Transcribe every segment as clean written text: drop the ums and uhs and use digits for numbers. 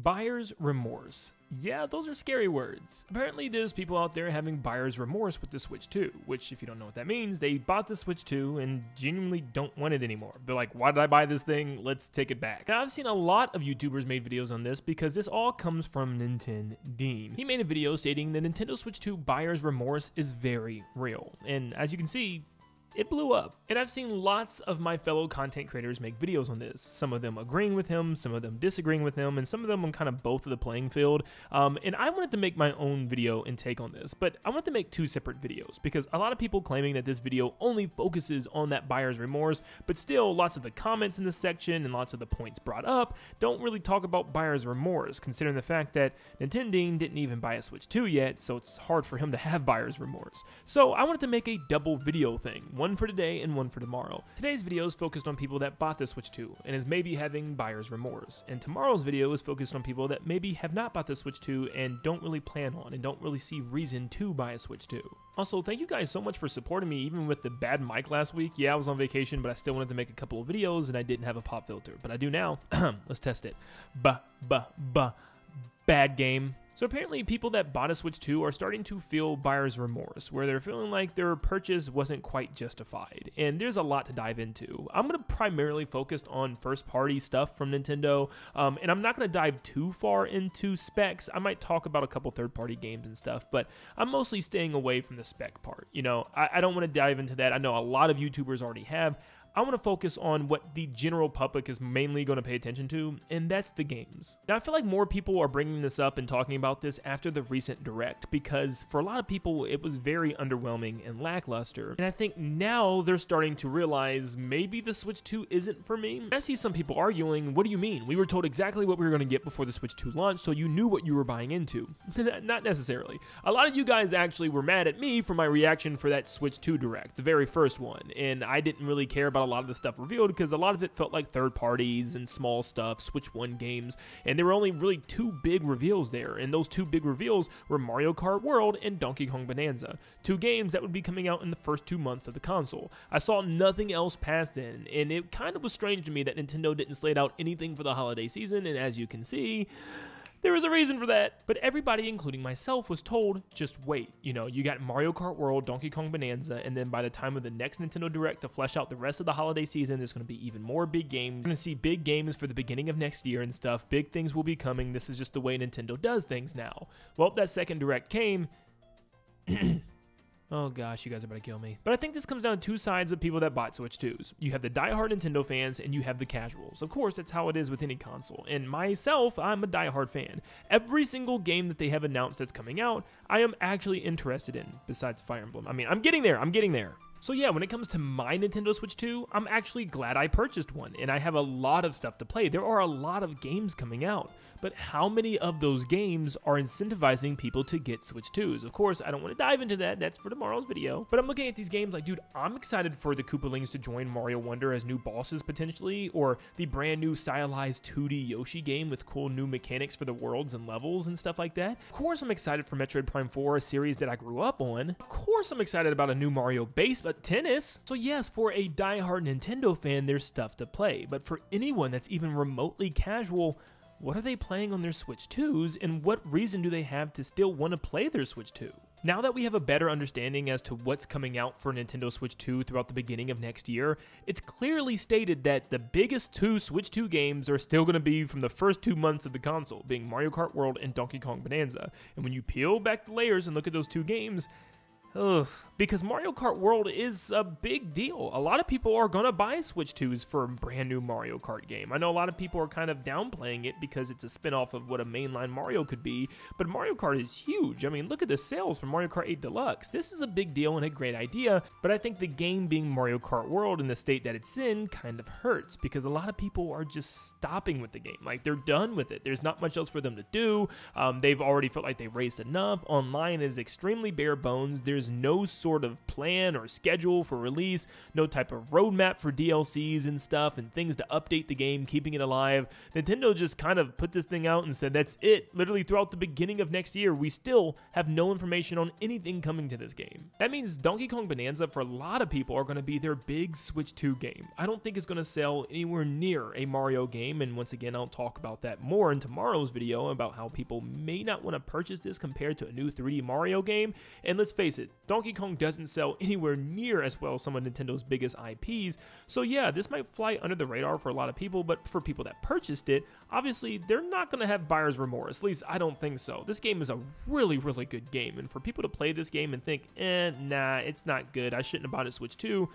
Buyer's remorse. Yeah, those are scary words. Apparently there's people out there having buyer's remorse with the Switch 2, which if you don't know what that means, they bought the Switch 2 and genuinely don't want it anymore. They're like, why did I buy this thing? Let's take it back. Now I've seen a lot of YouTubers make videos on this because this all comes from Nin10doland. He made a video stating the Nintendo Switch 2 buyer's remorse is very real. And as you can see, it blew up. And I've seen lots of my fellow content creators make videos on this. Some of them agreeing with him, some of them disagreeing with him, and some of them on kind of both of the playing field. And I wanted to make my own video and take on this, but I wanted to make two separate videos because a lot of people claiming that this video only focuses on that buyer's remorse, but still lots of the comments in this section and lots of the points brought up don't really talk about buyer's remorse, considering the fact that Nin10doland didn't even buy a Switch 2 yet, so it's hard for him to have buyer's remorse. So I wanted to make a double video thing, one for today and one for tomorrow. Today's video is focused on people that bought the Switch 2 and is maybe having buyer's remorse, and tomorrow's video is focused on people that maybe have not bought the Switch 2 and don't really plan on and don't really see reason to buy a Switch 2. Also, thank you guys so much for supporting me even with the bad mic last week. Yeah, I was on vacation, but I still wanted to make a couple of videos and I didn't have a pop filter, but I do now. Let's test it. Bad game. So apparently people that bought a Switch 2 are starting to feel buyer's remorse, where they're feeling like their purchase wasn't quite justified. And there's a lot to dive into. I'm going to primarily focus on first-party stuff from Nintendo, and I'm not going to dive too far into specs. I might talk about a couple third-party games and stuff, but I'm mostly staying away from the spec part. You know, I don't want to dive into that. I know a lot of YouTubers already have. I want to focus on what the general public is mainly going to pay attention to, and that's the games. Now, I feel like more people are bringing this up and talking about this after the recent Direct, because for a lot of people, it was very underwhelming and lackluster. And I think now they're starting to realize maybe the Switch 2 isn't for me. I see some people arguing, what do you mean? We were told exactly what we were going to get before the Switch 2 launched, so you knew what you were buying into. Not necessarily. A lot of you guys actually were mad at me for my reaction for that Switch 2 Direct, the very first one, and I didn't really care about a lot of the stuff revealed because a lot of it felt like third parties and small stuff, Switch 1 games, and there were only really two big reveals there, and those two big reveals were Mario Kart World and Donkey Kong Bonanza, two games that would be coming out in the first 2 months of the console. I saw nothing else past then, and it kind of was strange to me that Nintendo didn't slate out anything for the holiday season, and as you can see, there was a reason for that. But everybody, including myself, was told, just wait. You know, you got Mario Kart World, Donkey Kong Bonanza, and then by the time of the next Nintendo Direct to flesh out the rest of the holiday season, there's going to be even more big games. We're going to see big games for the beginning of next year and stuff. Big things will be coming. This is just the way Nintendo does things now. Well, that second Direct came. Oh gosh, you guys are about to kill me. But I think this comes down to two sides of people that bought Switch 2s. You have the diehard Nintendo fans and you have the casuals. Of course, that's how it is with any console. And myself, I'm a diehard fan. Every single game that they have announced that's coming out, I am actually interested in, besides Fire Emblem. I mean, I'm getting there. So yeah, when it comes to my Nintendo Switch 2, I'm actually glad I purchased one, and I have a lot of stuff to play. There are a lot of games coming out, but how many of those games are incentivizing people to get Switch 2s? Of course, I don't want to dive into that, that's for tomorrow's video, but I'm looking at these games like, dude, I'm excited for the Koopalings to join Mario Wonder as new bosses potentially, or the brand new stylized 2D Yoshi game with cool new mechanics for the worlds and levels and stuff like that. Of course, I'm excited for Metroid Prime 4, a series that I grew up on. Of course, I'm excited about a new Mario base, but tennis. So yes, for a diehard Nintendo fan, there's stuff to play, but for anyone that's even remotely casual, what are they playing on their Switch 2s, and what reason do they have to still want to play their Switch 2? Now that we have a better understanding as to what's coming out for Nintendo Switch 2 throughout the beginning of next year, it's clearly stated that the biggest two Switch 2 games are still going to be from the first 2 months of the console, being Mario Kart World and Donkey Kong Bonanza. And when you peel back the layers and look at those two games, because Mario Kart World is a big deal. A lot of people are going to buy Switch 2s for a brand new Mario Kart game. I know a lot of people are kind of downplaying it because it's a spin-off of what a mainline Mario could be, but Mario Kart is huge. I mean, look at the sales for Mario Kart 8 Deluxe. This is a big deal and a great idea, but I think the game being Mario Kart World in the state that it's in kind of hurts because a lot of people are just stopping with the game. Like, they're done with it. There's not much else for them to do. They've already felt like they've raised enough. Online is extremely bare bones. There's there's no sort of plan or schedule for release, no type of roadmap for DLCs and stuff and things to update the game, keeping it alive. Nintendo just kind of put this thing out and said that's it. Literally throughout the beginning of next year, we still have no information on anything coming to this game. That means Donkey Kong Bonanza for a lot of people are going to be their big Switch 2 game. I don't think it's going to sell anywhere near a Mario game, and once again I'll talk about that more in tomorrow's video about how people may not want to purchase this compared to a new 3D Mario game. And let's face it, Donkey Kong doesn't sell anywhere near as well as some of Nintendo's biggest IPs, so yeah, this might fly under the radar for a lot of people, but for people that purchased it, obviously they're not going to have buyer's remorse. At least I don't think so. This game is a really good game, and for people to play this game and think, nah, it's not good, I shouldn't have bought a Switch 2,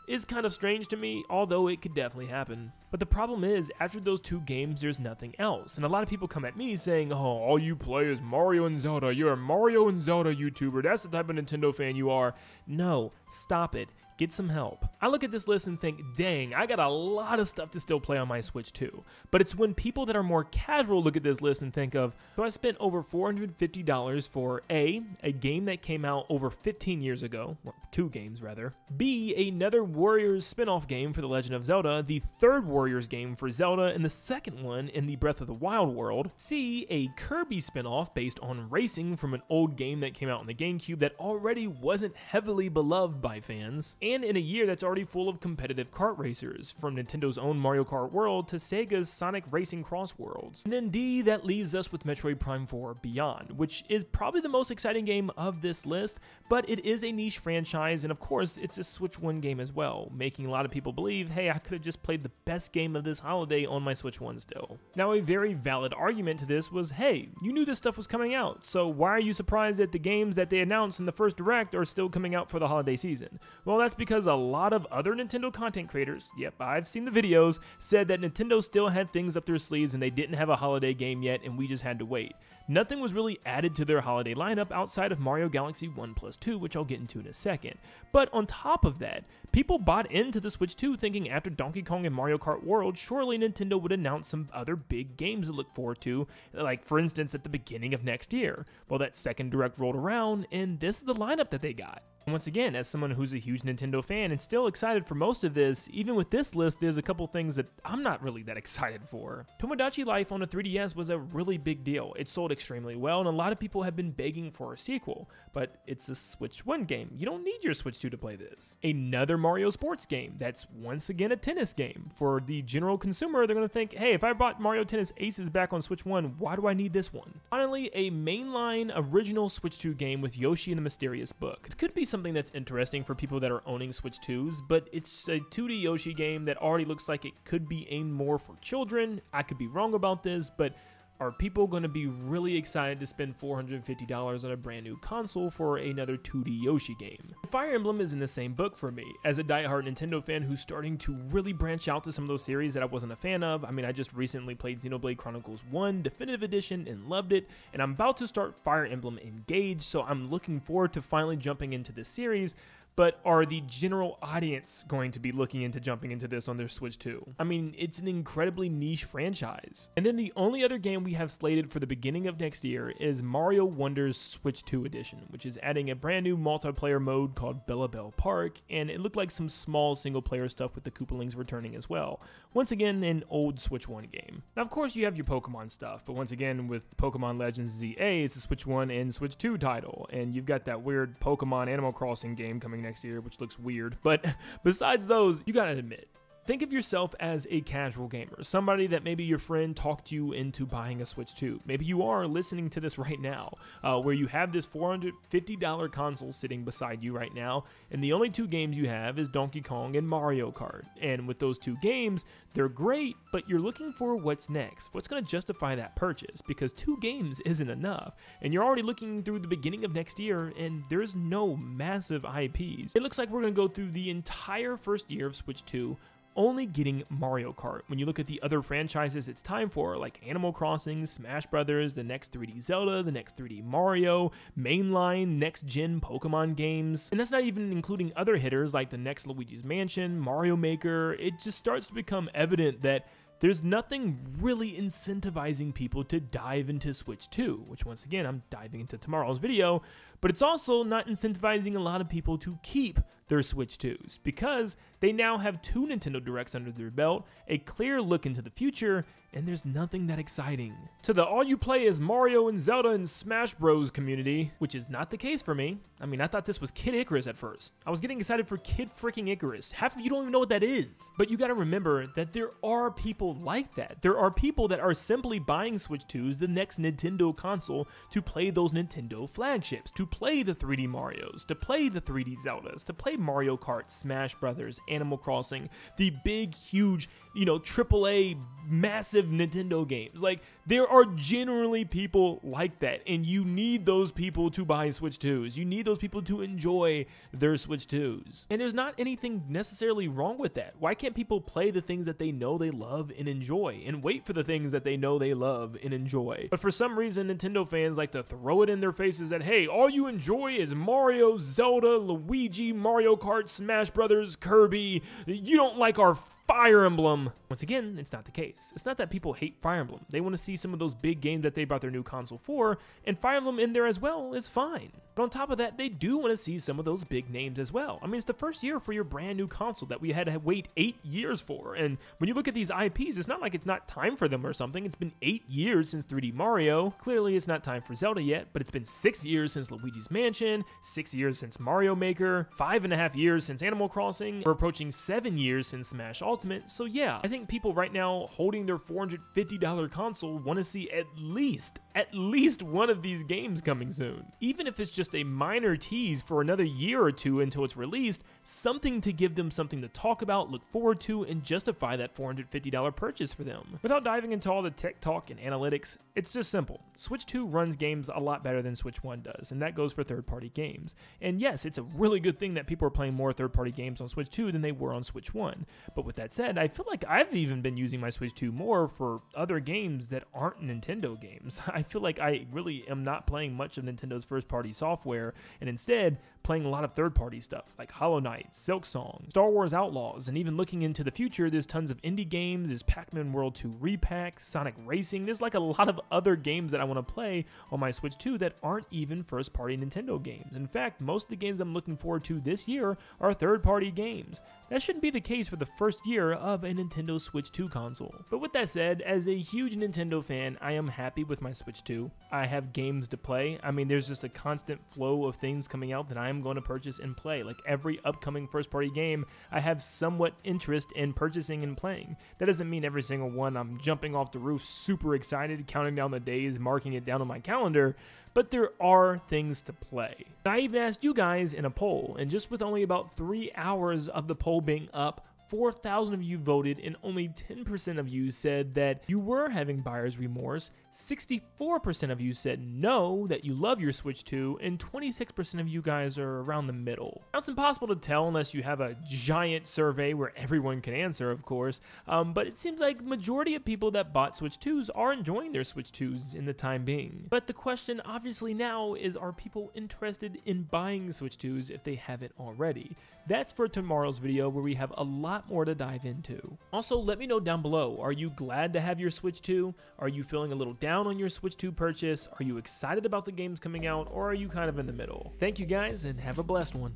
is kind of strange to me, although it could definitely happen. But the problem is, after those two games, there's nothing else. And a lot of people come at me saying, oh, all you play is Mario and Zelda. You're a Mario and Zelda YouTuber. That's the type of Nintendo fan you are. No, stop it. Get some help. I look at this list and think, dang, I got a lot of stuff to still play on my Switch 2. But it's when people that are more casual look at this list and think of, so I spent over $450 for A, a game that came out over 15 years ago, well, 2 games rather, B, another Warriors spin-off game for The Legend of Zelda, the third Warriors game for Zelda, and the second one in the Breath of the Wild world, C, a Kirby spin-off based on racing from an old game that came out on the GameCube that already wasn't heavily beloved by fans, and in a year that's already full of competitive kart racers, from Nintendo's own Mario Kart World to Sega's Sonic Racing Cross Worlds. And then D, that leaves us with Metroid Prime 4 Beyond, which is probably the most exciting game of this list, but it is a niche franchise, and of course, it's a Switch 1 game as well, making a lot of people believe, hey, I could have just played the best game of this holiday on my Switch 1 still. Now, a very valid argument to this was, hey, you knew this stuff was coming out, so why are you surprised that the games that they announced in the first Direct are still coming out for the holiday season? Well, that's because a lot of other Nintendo content creators, yep, I've seen the videos, said that Nintendo still had things up their sleeves and they didn't have a holiday game yet and we just had to wait. Nothing was really added to their holiday lineup outside of Mario Galaxy 1+2, which I'll get into in a second. But on top of that, people bought into the Switch 2 thinking after Donkey Kong and Mario Kart World, surely Nintendo would announce some other big games to look forward to, like for instance at the beginning of next year. Well, that second Direct rolled around and this is the lineup that they got. Once again, as someone who's a huge Nintendo fan and still excited for most of this, even with this list, there's a couple things that I'm not really that excited for. Tomodachi Life on a 3DS was a really big deal. It sold extremely well, and a lot of people have been begging for a sequel, but it's a Switch 1 game. You don't need your Switch 2 to play this. Another Mario sports game that's once again a tennis game. For the general consumer, they're going to think, hey, if I bought Mario Tennis Aces back on Switch 1, why do I need this one? Finally, a mainline original Switch 2 game with Yoshi and the Mysterious Book. This could be something that's interesting for people that are owning Switch 2s, but it's a 2D Yoshi game that already looks like it could be aimed more for children. I could be wrong about this, but are people going to be really excited to spend $450 on a brand new console for another 2D Yoshi game? Fire Emblem is in the same book for me. As a diehard Nintendo fan who's starting to really branch out to some of those series that I wasn't a fan of, I mean, I just recently played Xenoblade Chronicles 1 Definitive Edition and loved it, and I'm about to start Fire Emblem Engage, so I'm looking forward to finally jumping into this series. But are the general audience going to be looking into jumping into this on their Switch 2? I mean, it's an incredibly niche franchise. And then the only other game we have slated for the beginning of next year is Mario Wonders Switch 2 Edition, which is adding a brand new multiplayer mode called Bella Bell Park, and it looked like some small single-player stuff with the Koopalings returning as well. Once again, an old Switch 1 game. Now, of course, you have your Pokemon stuff, but once again, with Pokemon Legends ZA, it's a Switch 1 and Switch 2 title, and you've got that weird Pokemon Animal Crossing game coming next year, which looks weird. But besides those, you gotta admit, think of yourself as a casual gamer, somebody that maybe your friend talked you into buying a Switch 2. Maybe you are listening to this right now, where you have this $450 console sitting beside you right now, and the only two games you have is Donkey Kong and Mario Kart. And with those two games, they're great, but you're looking for what's next. What's going to justify that purchase? Because 2 games isn't enough, and you're already looking through the beginning of next year, and there's no massive IPs. It looks like we're going to go through the entire first year of Switch 2 only getting Mario Kart. When you look at the other franchises it's time for, like Animal Crossing, Smash Brothers, the next 3D Zelda, the next 3D Mario, mainline, next-gen Pokemon games, and that's not even including other hitters like the next Luigi's Mansion, Mario Maker. It just starts to become evident that there's nothing really incentivizing people to dive into Switch 2, which once again, I'm diving into tomorrow's video, but it's also not incentivizing a lot of people to keep their Switch 2s because they now have 2 Nintendo Directs under their belt, a clear look into the future, and there's nothing that exciting. To the all you play is Mario and Zelda and Smash Bros community, which is not the case for me. I mean, I thought this was Kid Icarus at first. I was getting excited for Kid freaking Icarus. Half of you don't even know what that is. But you gotta remember that there are people like that. There are people that are simply buying Switch 2s, the next Nintendo console, to play those Nintendo flagships, to play the 3D Marios, to play the 3D Zeldas, to play Mario Kart, Smash Brothers, Animal Crossing, the big, huge, AAA, massive Nintendo games. Like, there are generally people like that, and you need those people to buy Switch 2s. You need those people to enjoy their Switch 2s. And there's not anything necessarily wrong with that. Why can't people play the things that they know they love and enjoy, and wait for the things that they know they love and enjoy? But for some reason, Nintendo fans like to throw it in their faces that, hey, all you enjoy is Mario, Zelda, Luigi, Mario Kart, Smash Brothers, Kirby. You don't like our Fire Emblem. Once again, it's not the case. It's not that people hate Fire Emblem. They want to see some of those big games that they brought their new console for, and Fire Emblem in there as well is fine. But on top of that, they do want to see some of those big names as well. I mean, it's the first year for your brand new console that we had to wait 8 years for. And when you look at these IPs, it's not like it's not time for them or something. It's been 8 years since 3D Mario. Clearly, it's not time for Zelda yet, but it's been 6 years since Luigi's Mansion, 6 years since Mario Maker, 5.5 years since Animal Crossing. We're approaching 7 years since Smash Ultimate. So yeah, I think people right now holding their $450 console want to see at least one of these games coming soon. Even if it's just a minor tease for another year or two until it's released, something to give them something to talk about, look forward to, and justify that $450 purchase for them. Without diving into all the tech talk and analytics, it's just simple. Switch 2 runs games a lot better than Switch 1 does, and that goes for third-party games. And yes, it's a really good thing that people are playing more third-party games on Switch 2 than they were on Switch 1. But with that said, I feel like I've even been using my Switch 2 more for other games that aren't Nintendo games. I feel like I really am not playing much of Nintendo's first-party software, and instead playing a lot of third-party stuff like Hollow Knight, Silksong, Star Wars Outlaws, and even looking into the future, there's tons of indie games, there's Pac-Man World 2 Repack, Sonic Racing, there's like a lot of other games that I want to play on my Switch 2 that aren't even first-party Nintendo games. In fact, most of the games I'm looking forward to this year are third-party games. That shouldn't be the case for the first year of a Nintendo Switch 2 console. But with that said, as a huge Nintendo fan, I am happy with my Switch 2. I have games to play. I mean, there's just a constant flow of things coming out that I am going to purchase and play. Like every upcoming first-party game, I have somewhat interest in purchasing and playing. That doesn't mean every single one I'm jumping off the roof super excited, counting down the days, marking it down on my calendar, but there are things to play. I even asked you guys in a poll, and just with only about 3 hours of the poll being up, 4,000 of you voted and only 10% of you said that you were having buyer's remorse, 64% of you said no, that you love your Switch 2, and 26% of you guys are around the middle. Now, it's impossible to tell unless you have a giant survey where everyone can answer, of course, but it seems like majority of people that bought Switch 2s are enjoying their Switch 2s in the time being. But the question obviously now is, are people interested in buying Switch 2s if they haven't already? That's for tomorrow's video, where we have a lot more to dive into. Also, let me know down below, are you glad to have your Switch 2? Are you feeling a little down on your Switch 2 purchase? Are you excited about the games coming out, or are you kind of in the middle? Thank you guys, and have a blessed one.